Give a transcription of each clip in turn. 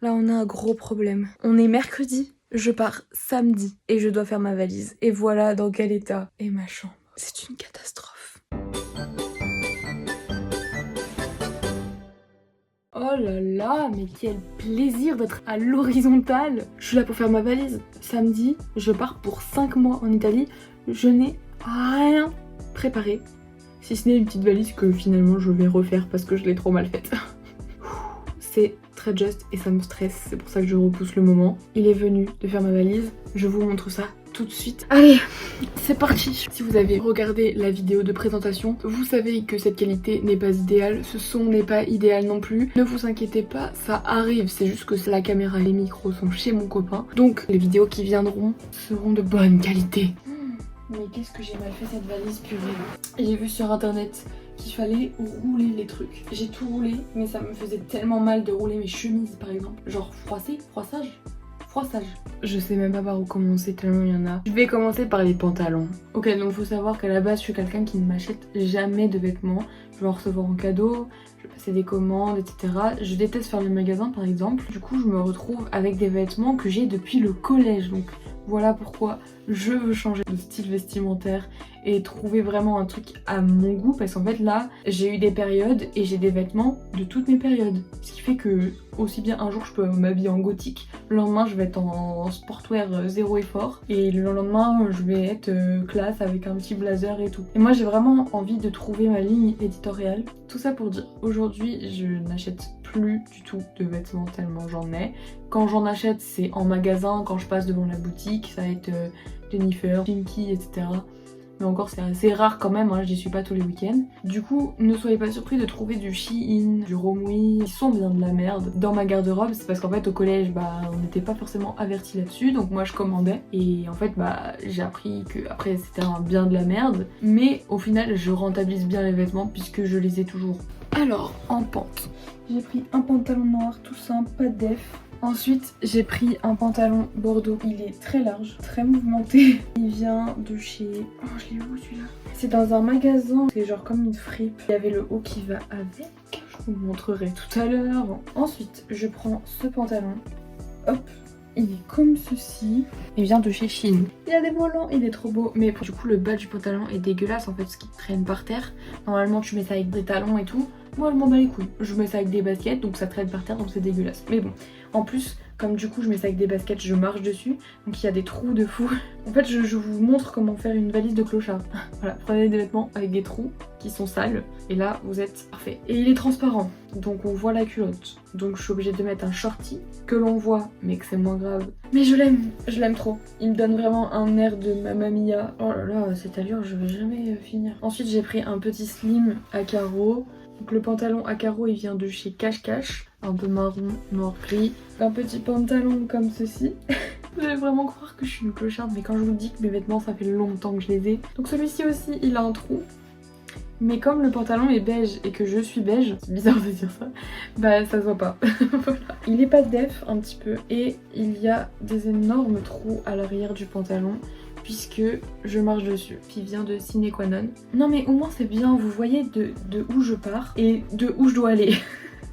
Là on a un gros problème. On est mercredi, je pars samedi et je dois faire ma valise. Et voilà dans quel état est ma chambre. C'est une catastrophe. Oh là là, mais quel plaisir d'être à l'horizontale. Je suis là pour faire ma valise. Samedi, je pars pour 5 mois en Italie. Je n'ai rien préparé. Si ce n'est une petite valise que finalement je vais refaire parce que je l'ai trop mal faite. C'est très juste et ça me stresse, c'est pour ça que je repousse le moment. Il est venu de faire ma valise, je vous montre ça tout de suite. Allez, c'est parti. Si vous avez regardé la vidéo de présentation, vous savez que cette qualité n'est pas idéale, ce son n'est pas idéal non plus. Ne vous inquiétez pas, ça arrive, c'est juste que la caméra et les micros sont chez mon copain. Donc les vidéos qui viendront seront de bonne qualité. Mais qu'est-ce que j'ai mal fait cette valise, purée. J'ai vu sur internet qu'il fallait rouler les trucs. J'ai tout roulé, mais ça me faisait tellement mal de rouler mes chemises par exemple. Genre froissage. Je sais même pas par où commencer tellement il y en a. Je vais commencer par les pantalons. Ok, donc faut savoir qu'à la base je suis quelqu'un qui ne m'achète jamais de vêtements. Je vais en recevoir en cadeau, je vais passer des commandes, etc. Je déteste faire le magasin par exemple. Du coup je me retrouve avec des vêtements que j'ai depuis le collège. Donc voilà pourquoi je veux changer de style vestimentaire et trouver vraiment un truc à mon goût, parce qu'en fait là j'ai eu des périodes et j'ai des vêtements de toutes mes périodes, ce qui fait que aussi bien un jour je peux m'habiller en gothique, le lendemain je vais être en sportwear zéro effort et le lendemain je vais être classe avec un petit blazer et tout. Et moi j'ai vraiment envie de trouver ma ligne éditoriale. Tout ça pour dire, aujourd'hui je n'achète plus du tout de vêtements tellement j'en ai. Quand j'en achète c'est en magasin, quand je passe devant la boutique, ça va être Jennifer, Pinky, etc. Mais encore c'est assez rare quand même, hein, j'y suis pas tous les week-ends. Du coup, ne soyez pas surpris de trouver du Shein, du Romwe, qui sont bien de la merde dans ma garde-robe. C'est parce qu'en fait au collège, on n'était pas forcément avertis là-dessus, donc moi je commandais. Et en fait, j'ai appris que après c'était un bien de la merde. Mais au final, je rentabilise bien les vêtements puisque je les ai toujours. Alors, en pente, j'ai pris un pantalon noir tout simple, pas de def. Ensuite, j'ai pris un pantalon bordeaux. Il est très large, très mouvementé. Il vient de chez... Oh, je l'ai où celui-là? C'est dans un magasin, c'est genre comme une fripe. Il y avait le haut qui va avec. Je vous le montrerai tout à l'heure. Ensuite, je prends ce pantalon. Hop. Il est comme ceci. Il vient de chez Shein. Il a des volants, il est trop beau. Mais du coup, le bas du pantalon est dégueulasse en fait, ce qui traîne par terre. Normalement, tu mets ça avec des talons et tout. Moi, je m'en bats les couilles. Je mets ça avec des baskets, donc ça traîne par terre, donc c'est dégueulasse. Mais bon, en plus, comme du coup, je mets ça avec des baskets, je marche dessus. Donc il y a des trous de fou. En fait, je vous montre comment faire une valise de clochard. Voilà, prenez des vêtements avec des trous qui sont sales. Et là, vous êtes parfait. Et il est transparent, donc on voit la culotte. Donc je suis obligée de mettre un shorty que l'on voit, mais que c'est moins grave. Mais je l'aime trop. Il me donne vraiment un air de Mamma Mia. Oh là là, cette allure, je vais jamais finir. Ensuite, j'ai pris un petit slim à carreaux. Donc le pantalon à carreaux il vient de chez Cache Cache, un peu marron, noir, gris. Un petit pantalon comme ceci. Vous allez vraiment croire que je suis une clocharde, mais quand je vous dis que mes vêtements ça fait longtemps que je les ai. Donc celui-ci aussi il a un trou. Mais comme le pantalon est beige et que je suis beige, c'est bizarre de dire ça, ça se voit pas. Voilà. Il est pas def un petit peu et il y a des énormes trous à l'arrière du pantalon, puisque je marche dessus, qui vient de Sine Qua Non. Non mais au moins c'est bien, vous voyez de où je pars et de où je dois aller.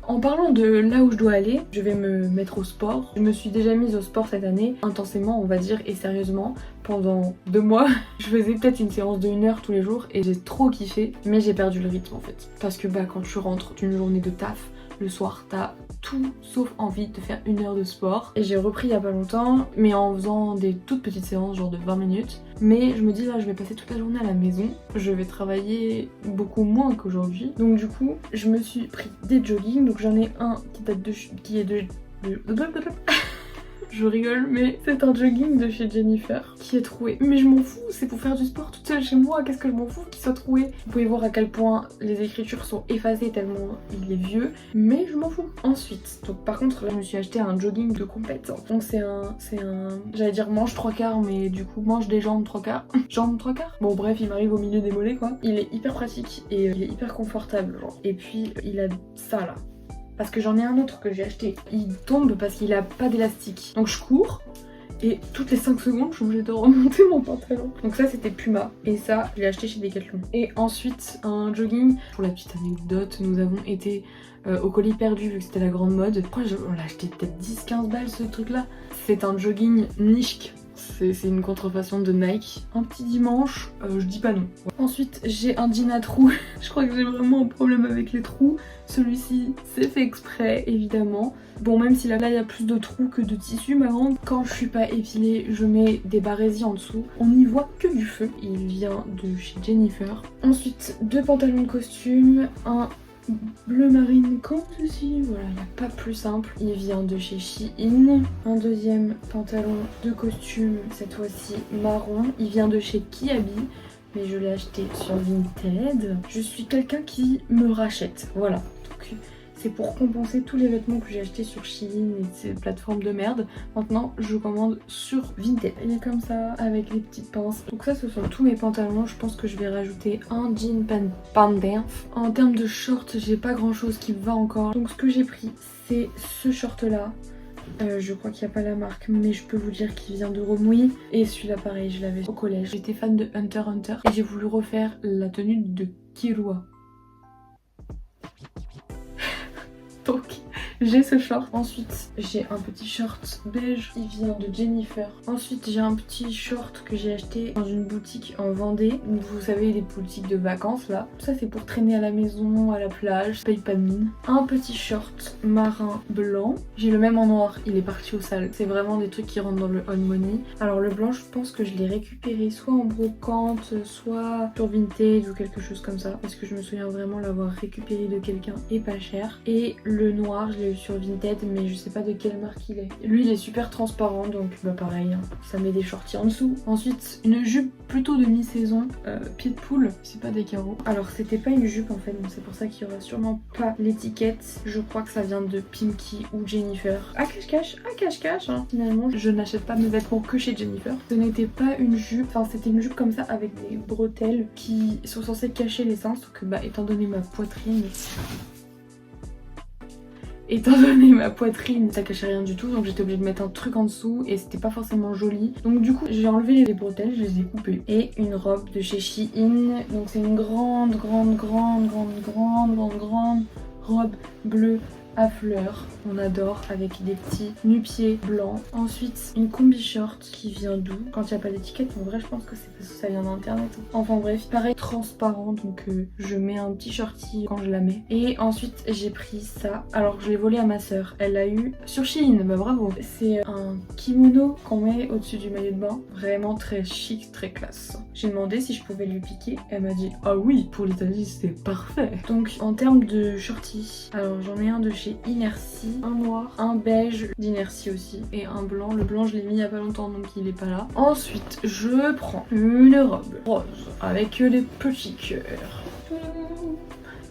En parlant de là où je dois aller, je vais me mettre au sport. Je me suis déjà mise au sport cette année, intensément on va dire, et sérieusement, pendant 2 mois. Je faisais peut-être une séance de 1 heure tous les jours et j'ai trop kiffé, mais j'ai perdu le rythme en fait. Parce que quand tu rentres d'une journée de taf, le soir t'as tout sauf envie de faire 1 heure de sport. Et j'ai repris il y a pas longtemps, mais en faisant des toutes petites séances, genre de 20 minutes. Mais je me dis là, je vais passer toute la journée à la maison, je vais travailler beaucoup moins qu'aujourd'hui. Donc du coup, je me suis pris des joggings. Donc j'en ai un qui est de je rigole, mais c'est un jogging de chez Jennifer qui est troué. Mais je m'en fous, c'est pour faire du sport toute seule chez moi, qu'est-ce que je m'en fous qu'il soit troué. Vous pouvez voir à quel point les écritures sont effacées tellement il est vieux, mais je m'en fous. Ensuite, donc par contre là je me suis acheté un jogging de compète. Donc c'est un, j'allais dire manche 3/4, mais du coup manche des jambes 3/4. Jambes 3/4. Bon bref, il m'arrive au milieu des mollets quoi. Il est hyper pratique et il est hyper confortable genre. Et puis il a ça là. Parce que j'en ai un autre que j'ai acheté. Il tombe parce qu'il a pas d'élastique. Donc je cours et toutes les 5 secondes je suis obligée de remonter mon pantalon. Donc ça c'était Puma et ça je l'ai acheté chez Decathlon. Et ensuite un jogging. Pour la petite anecdote, nous avons été au colis perdu vu que c'était la grande mode. On l'a acheté peut-être 10 10-15 balles ce truc là. C'est un jogging Nishk. C'est une contrefaçon de Nike. Un petit dimanche, je dis pas non. Ensuite, j'ai un jean à trous. Je crois que j'ai vraiment un problème avec les trous. Celui-ci, c'est fait exprès, évidemment. Bon, même si là, il y a plus de trous que de tissu, ma grande. Quand je suis pas épilée, je mets des barésies en dessous. On n'y voit que du feu. Il vient de chez Jennifer. Ensuite, 2 pantalons de costume, un bleu marine comme ceci, voilà, il n'y a pas plus simple. Il vient de chez Shein. Un deuxième pantalon de costume, cette fois-ci marron. Il vient de chez Kiabi, mais je l'ai acheté sur Vinted. Je suis quelqu'un qui me rachète, voilà. Donc c'est pour compenser tous les vêtements que j'ai achetés sur Shein et ces plateformes de merde. Maintenant, je commande sur Vinted. Il est comme ça, avec les petites pinces. Donc ça, ce sont tous mes pantalons. Je pense que je vais rajouter un jean panda. En termes de shorts, j'ai pas grand chose qui me va encore. Donc ce que j'ai pris, c'est ce short-là. Je crois qu'il n'y a pas la marque, mais je peux vous dire qu'il vient de Romouy. Et celui-là, pareil, je l'avais au collège. J'étais fan de Hunter x Hunter et j'ai voulu refaire la tenue de Killua. Donc j'ai ce short. Ensuite j'ai un petit short beige, il vient de Jennifer. Ensuite j'ai un petit short que j'ai acheté dans une boutique en Vendée. Vous savez, les boutiques de vacances là. Ça c'est pour traîner à la maison, à la plage, je paye pas de mine. Un petit short marin blanc. J'ai le même en noir, il est parti au sale. C'est vraiment des trucs qui rentrent dans le on money. Alors le blanc, je pense que je l'ai récupéré soit en brocante, soit sur Vinted ou quelque chose comme ça. Parce que je me souviens vraiment l'avoir récupéré de quelqu'un et pas cher. Et le noir, je l'ai eu sur Vinted, mais je sais pas de quelle marque il est. Lui, il est super transparent, donc bah pareil, hein, ça met des shorties en dessous. Ensuite, une jupe plutôt de mi-saison, pied de poule, c'est pas des carreaux. Alors, c'était pas une jupe en fait, donc c'est pour ça qu'il y aura sûrement pas l'étiquette. Je crois que ça vient de Pimkie ou Jennifer. Ah, cache-cache, hein. Finalement, je n'achète pas mes vêtements que chez Jennifer. Ce n'était pas une jupe, enfin, c'était une jupe comme ça avec des bretelles qui sont censées cacher les seins, sauf que bah, étant donné ma poitrine, ça cachait rien du tout, donc j'étais obligée de mettre un truc en dessous et c'était pas forcément joli. Donc du coup j'ai enlevé les bretelles, je les ai coupées. Et une robe de chez Shein, donc c'est une grande robe bleue à fleurs, on adore, avec des petits nu-pieds blancs. Ensuite une combi short qui vient d'où? Quand il n'y a pas d'étiquette, en vrai je pense que c'est parce que ça vient d'internet. Enfin bref, pareil, transparent, donc je mets un petit shorty quand je la mets. Et ensuite j'ai pris ça, alors je l'ai volé à ma soeur, elle l'a eu sur Shein, bah bravo. C'est un kimono qu'on met au-dessus du maillot de bain, vraiment très chic, très classe. J'ai demandé si je pouvais lui piquer, elle m'a dit ah oui, pour l'Italie c'est parfait. Donc en termes de shorty, alors j'en ai un de chez Inertie, un noir, un beige d'Inertie aussi et un blanc. Le blanc je l'ai mis il y a pas longtemps donc il est pas là. Ensuite je prends une robe rose avec des petits cœurs.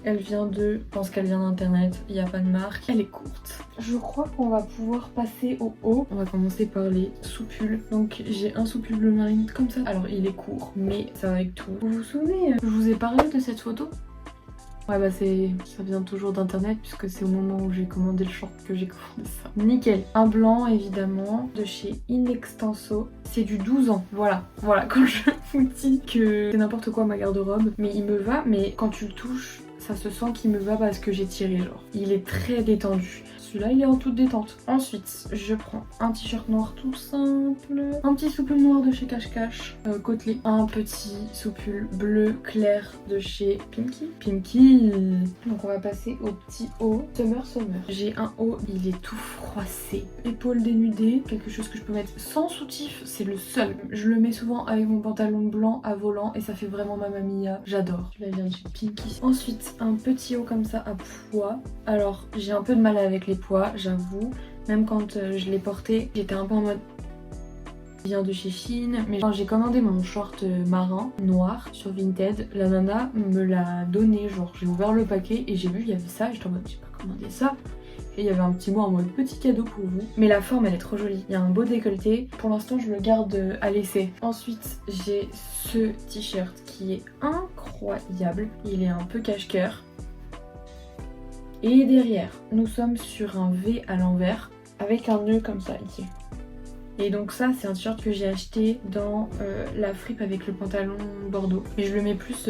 Elle vient de... Je pense qu'elle vient d'internet, il n'y a pas de marque. Elle est courte. Je crois qu'on va pouvoir passer au haut. On va commencer par les soupules. Donc j'ai un soupule bleu marine comme ça. Alors il est court, mais ça va avec tout. Vous vous souvenez, je vous ai parlé de cette photo? Ouais bah ça vient toujours d'internet puisque c'est au moment où j'ai commandé le short que j'ai commandé ça. Nickel. Un blanc évidemment de chez Inextenso. C'est du 12 ans. Voilà quand je vous dis que c'est n'importe quoi ma garde-robe. Mais il me va, mais quand tu le touches, ça se sent qu'il me va parce que j'ai tiré genre. Il est très détendu. Celui-là il est en toute détente. Ensuite je prends un t-shirt noir tout simple, un petit soupule noir de chez Cache côtelé, un petit soupule bleu clair de chez Pimkie. Donc on va passer au petit haut Summer. J'ai un haut, il est tout froissé, épaules dénudées, quelque chose que je peux mettre sans soutif, c'est le seul. Je le mets souvent avec mon pantalon blanc à volant et ça fait vraiment ma mamilla, j'adore. Celui-là vient de chez Pimkie. Ensuite un petit haut comme ça à pois. Alors j'ai un peu de mal avec les pois, j'avoue. Même quand je l'ai porté, j'étais un peu en mode... Il vient de chez Shein, mais quand j'ai commandé mon short marin noir sur Vinted, la nana me l'a donné, genre j'ai ouvert le paquet et j'ai vu qu'il y avait ça et j'étais en mode j'ai pas commandé ça. Et il y avait un petit mot en mode petit cadeau pour vous. Mais la forme elle est trop jolie, il y a un beau décolleté. Pour l'instant je le garde à l'essai. Ensuite j'ai ce t-shirt qui est incroyable, il est un peu cache-cœur. Et derrière, nous sommes sur un V à l'envers avec un nœud comme ça ici. Et donc ça c'est un t-shirt que j'ai acheté dans la fripe avec le pantalon bordeaux. Et je le mets plus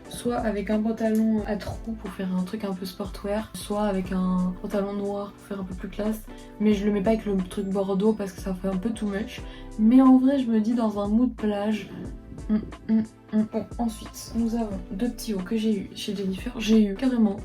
soit avec un pantalon à trous pour faire un truc un peu sportwear, soit avec un pantalon noir pour faire un peu plus classe. Mais je le mets pas avec le truc bordeaux parce que ça fait un peu too much. Mais en vrai je me dis dans un mood plage. Bon, ensuite, nous avons 2 petits hauts que j'ai eu chez Jennifer. J'ai eu carrément,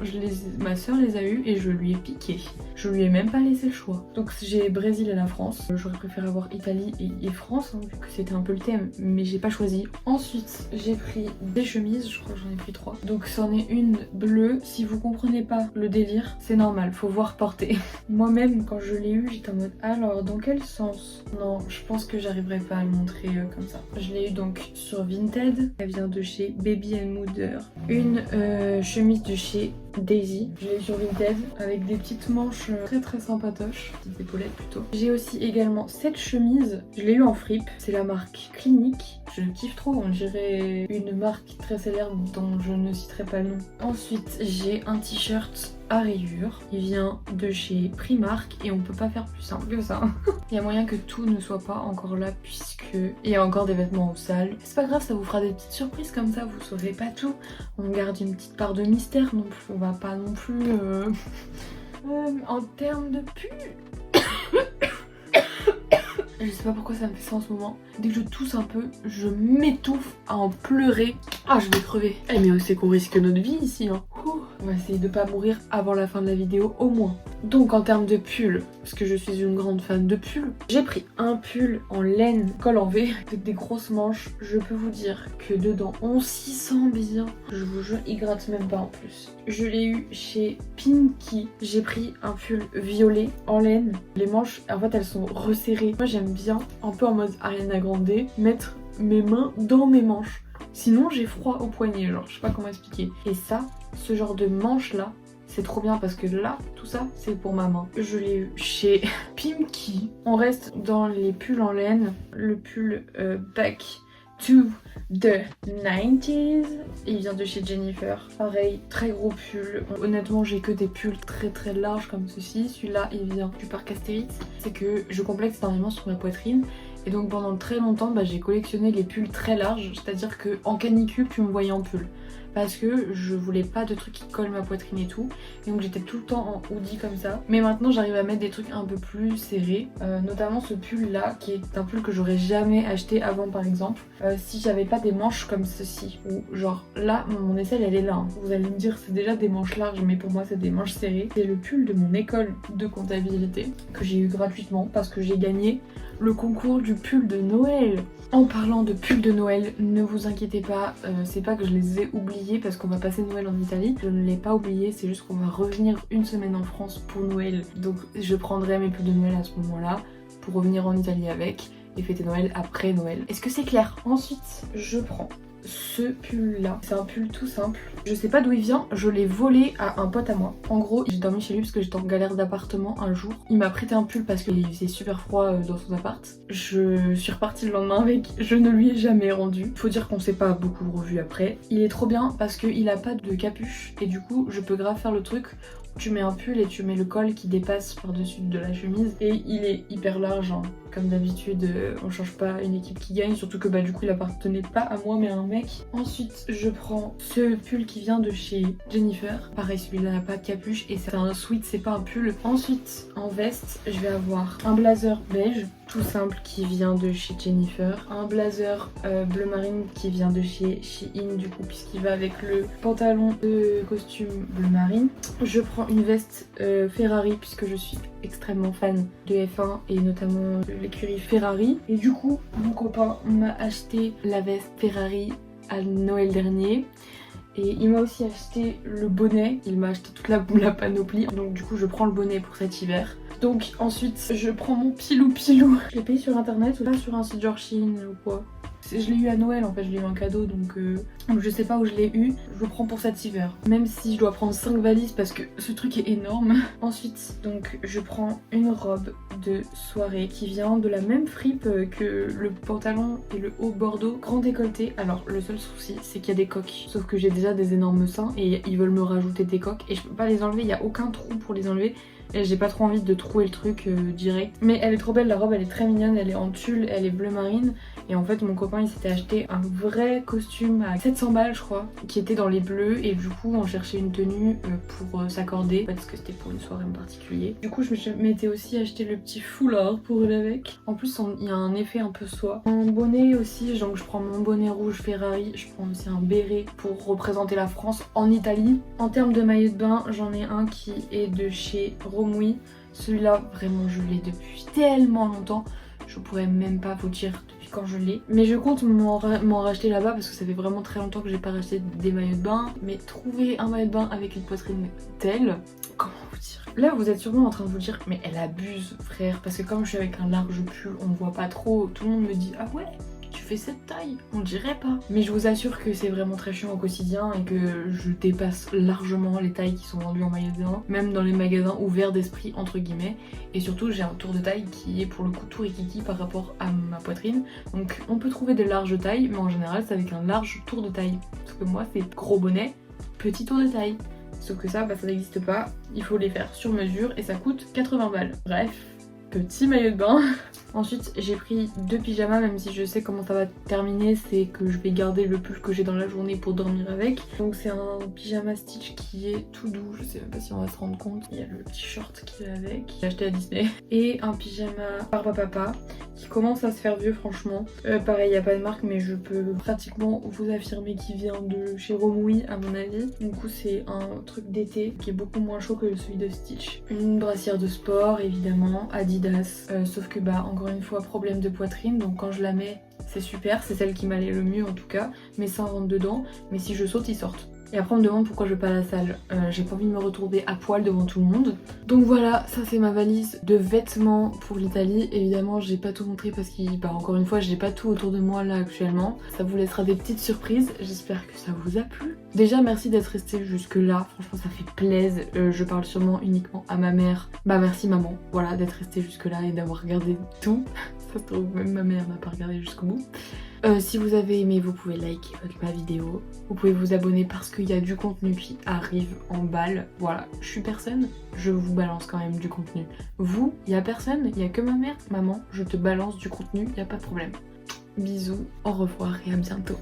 ma soeur les a eu et je lui ai piqué. Je lui ai même pas laissé le choix. Donc j'ai Brésil et la France. J'aurais préféré avoir Italie et France, hein, vu que c'était un peu le thème, mais j'ai pas choisi. Ensuite, j'ai pris des chemises, je crois que j'en ai pris 3. Donc c'en est une bleue. Si vous comprenez pas le délire, c'est normal, faut voir porter. Moi-même, quand je l'ai eu, j'étais en mode alors, dans quel sens? Non, je pense que j'arriverai pas à le montrer comme ça. Je l'ai eu donc sur Vinted. Elle vient de chez Baby & Mooder. Une chemise de chez Daisy. Je l'ai sur Vinted avec des petites manches très sympatoches. Petites épaulettes plutôt. J'ai aussi également cette chemise. Je l'ai eu en fripe. C'est la marque Clinique. Je kiffe trop. On dirait une marque très célèbre dont je ne citerai pas le nom. Ensuite, j'ai un t-shirt à rayures. Il vient de chez Primark et on peut pas faire plus simple que ça. Il y a moyen que tout ne soit pas encore là puisque il y a encore des vêtements sales. C'est pas grave, ça vous fera des petites surprises comme ça, vous saurez pas tout. On garde une petite part de mystère non plus. On va pas non plus en termes de pull. Je sais pas pourquoi ça me fait ça en ce moment. Dès que je tousse un peu, je m'étouffe à en pleurer. Ah, je vais crever. Eh mais c'est qu'on risque notre vie ici, hein. On va essayer de pas mourir avant la fin de la vidéo au moins. Donc en termes de pull, parce que je suis une grande fan de pull, j'ai pris un pull en laine col en V avec des grosses manches. Je peux vous dire que dedans on s'y sent bien. Je vous jure, il gratte même pas en plus. Je l'ai eu chez Pinky. J'ai pris un pull violet en laine. Les manches, en fait, elles sont resserrées. Moi j'aime bien, un peu en mode Ariana Grande, mettre mes mains dans mes manches. Sinon j'ai froid au poignet, genre je sais pas comment expliquer. Et ça, ce genre de manche là, c'est trop bien parce que là, tout ça, c'est pour ma main. Je l'ai eu chez Pimki. On reste dans les pulls en laine. Le pull Back to the 90s. Il vient de chez Jennifer. Pareil, très gros pull. Honnêtement, j'ai que des pulls très larges comme ceci. Celui-là, il vient du parc Astérix. C'est que je complexe énormément sur ma poitrine. Et donc pendant très longtemps, j'ai collectionné les pulls très larges. C'est-à-dire qu'en canicule, tu me voyais en pull. Parce que je voulais pas de trucs qui collent ma poitrine et tout. Et donc j'étais tout le temps en hoodie comme ça. Mais maintenant j'arrive à mettre des trucs un peu plus serrés. Notamment ce pull là, qui est un pull que j'aurais jamais acheté avant par exemple. Si j'avais pas des manches comme ceci. Ou genre là, mon aisselle elle est là. Hein. Vous allez me dire c'est déjà des manches larges, mais pour moi c'est des manches serrées. C'est le pull de mon école de comptabilité que j'ai eu gratuitement parce que j'ai gagné le concours du pull de Noël. En parlant de pull de Noël, ne vous inquiétez pas, c'est pas que je les ai oubliés parce qu'on va passer Noël en Italie. Je ne l'ai pas oublié, c'est juste qu'on va revenir une semaine en France pour Noël. Donc je prendrai mes pulls de Noël à ce moment-là pour revenir en Italie avec et fêter Noël après Noël. Est-ce que c'est clair? Ensuite, je prends ce pull là, c'est un pull tout simple. Je sais pas d'où il vient, je l'ai volé à un pote à moi. En gros, j'ai dormi chez lui parce que j'étais en galère d'appartement un jour. Il m'a prêté un pull parce qu'il faisait super froid dans son appart. Je suis repartie le lendemain avec, je ne lui ai jamais rendu. Faut dire qu'on s'est pas beaucoup revu après. Il est trop bien parce qu'il a pas de capuche et du coup je peux grave faire le truc. Tu mets un pull et tu mets le col qui dépasse par-dessus de la chemise et il est hyper large hein. Comme d'habitude on change pas une équipe qui gagne, surtout que du coup il appartenait pas à moi mais à un mec. Ensuite je prends ce pull qui vient de chez Jennifer, pareil celui-là n'a pas de capuche et c'est un sweat, c'est pas un pull. Ensuite en veste je vais avoir un blazer beige tout simple qui vient de chez Jennifer, un blazer bleu marine qui vient de chez Shein du coup puisqu'il va avec le pantalon de costume bleu marine. Je prends une veste Ferrari puisque je suis extrêmement fan de F1 et notamment de l'écurie Ferrari. Et du coup, mon copain m'a acheté la veste Ferrari à Noël dernier. Et il m'a aussi acheté le bonnet, il m'a acheté toute la panoplie. Donc du coup, je prends le bonnet pour cet hiver. Donc ensuite, je prends mon pilou. Je l'ai payé sur internet ou pas sur un site genre Shein ou quoi. Je l'ai eu à Noël en fait, je l'ai eu en cadeau donc je sais pas où je l'ai eu. Je le prends pour cet hiver. Même si je dois prendre 5 valises parce que ce truc est énorme. Ensuite donc je prends une robe de soirée qui vient de la même fripe que le pantalon et le haut bordeaux grand décolleté. Alors le seul souci c'est qu'il y a des coques. Sauf que j'ai déjà des énormes seins et ils veulent me rajouter des coques et je peux pas les enlever, il n'y a aucun trou pour les enlever. et j'ai pas trop envie de trouver le truc direct. Mais elle est trop belle, la robe elle est très mignonne, elle est en tulle, elle est bleu marine. Et en fait mon copain il s'était acheté un vrai costume à 700 balles je crois, qui était dans les bleus, et du coup on cherchait une tenue pour s'accorder parce que c'était pour une soirée en particulier. Du coup je m'étais aussi acheté le petit foulard pour aller avec. En plus il y a un effet un peu soie. Un bonnet aussi, donc je prends mon bonnet rouge Ferrari, je prends aussi un béret pour représenter la France en Italie. En termes de maillot de bain, j'en ai un qui est de chez Romouy. Celui-là vraiment je l'ai depuis tellement longtemps, je pourrais même pas vous dire depuis quand je l'ai. Mais je compte m'en racheter là-bas parce que ça fait vraiment très longtemps que j'ai pas racheté des maillots de bain. Mais trouver un maillot de bain avec une poitrine telle, comment vous dire? Là vous êtes sûrement en train de vous dire mais elle abuse frère, parce que comme je suis avec un large pull on voit pas trop, tout le monde me dit ah ouais tu fais cette taille, on dirait pas. Mais je vous assure que c'est vraiment très chiant au quotidien et que je dépasse largement les tailles qui sont vendues en maillot de bain, même dans les magasins ouverts d'esprit entre guillemets. Et surtout j'ai un tour de taille qui est pour le coup tout rikiki par rapport à ma poitrine. Donc on peut trouver des larges tailles, mais en général c'est avec un large tour de taille. Parce que moi c'est gros bonnet, petit tour de taille. Sauf que ça, ça n'existe pas, il faut les faire sur mesure et ça coûte 80 balles. Bref, petit maillot de bain. Ensuite j'ai pris 2 pyjamas, même si je sais comment ça va terminer, c'est que je vais garder le pull que j'ai dans la journée pour dormir avec. Donc c'est un pyjama Stitch qui est tout doux, je sais même pas si on va se rendre compte. Il y a le petit short qui est avec, j'ai acheté à Disney. Et un pyjama Barba Papa qui commence à se faire vieux franchement. Pareil, il n'y a pas de marque mais je peux pratiquement vous affirmer qu'il vient de chez Romouy à mon avis. Du coup c'est un truc d'été qui est beaucoup moins chaud que celui de Stitch. Une brassière de sport évidemment, Adidas, sauf que encore une fois problème de poitrine, donc quand je la mets c'est super, c'est celle qui m'allait le mieux en tout cas, mes seins rentrent dedans, mais si je saute ils sortent. Et après on me demande pourquoi je vais pas à la salle, j'ai pas envie de me retrouver à poil devant tout le monde. Donc voilà, ça c'est ma valise de vêtements pour l'Italie. Évidemment j'ai pas tout montré parce que encore une fois j'ai pas tout autour de moi là actuellement. Ça vous laissera des petites surprises, j'espère que ça vous a plu. Déjà merci d'être resté jusque là, franchement ça fait plaisir. Je parle sûrement uniquement à ma mère. Merci maman, voilà, d'être resté jusque là et d'avoir regardé tout. Ça se trouve même ma mère n'a pas regardé jusqu'au bout. Si vous avez aimé, vous pouvez liker ma vidéo. Vous pouvez vous abonner parce qu'il y a du contenu qui arrive en balle. Voilà, je suis personne, je vous balance quand même du contenu. Vous, il y a personne, il y a que ma mère. Maman, je te balance du contenu, il n'y a pas de problème. Bisous, au revoir et à bientôt.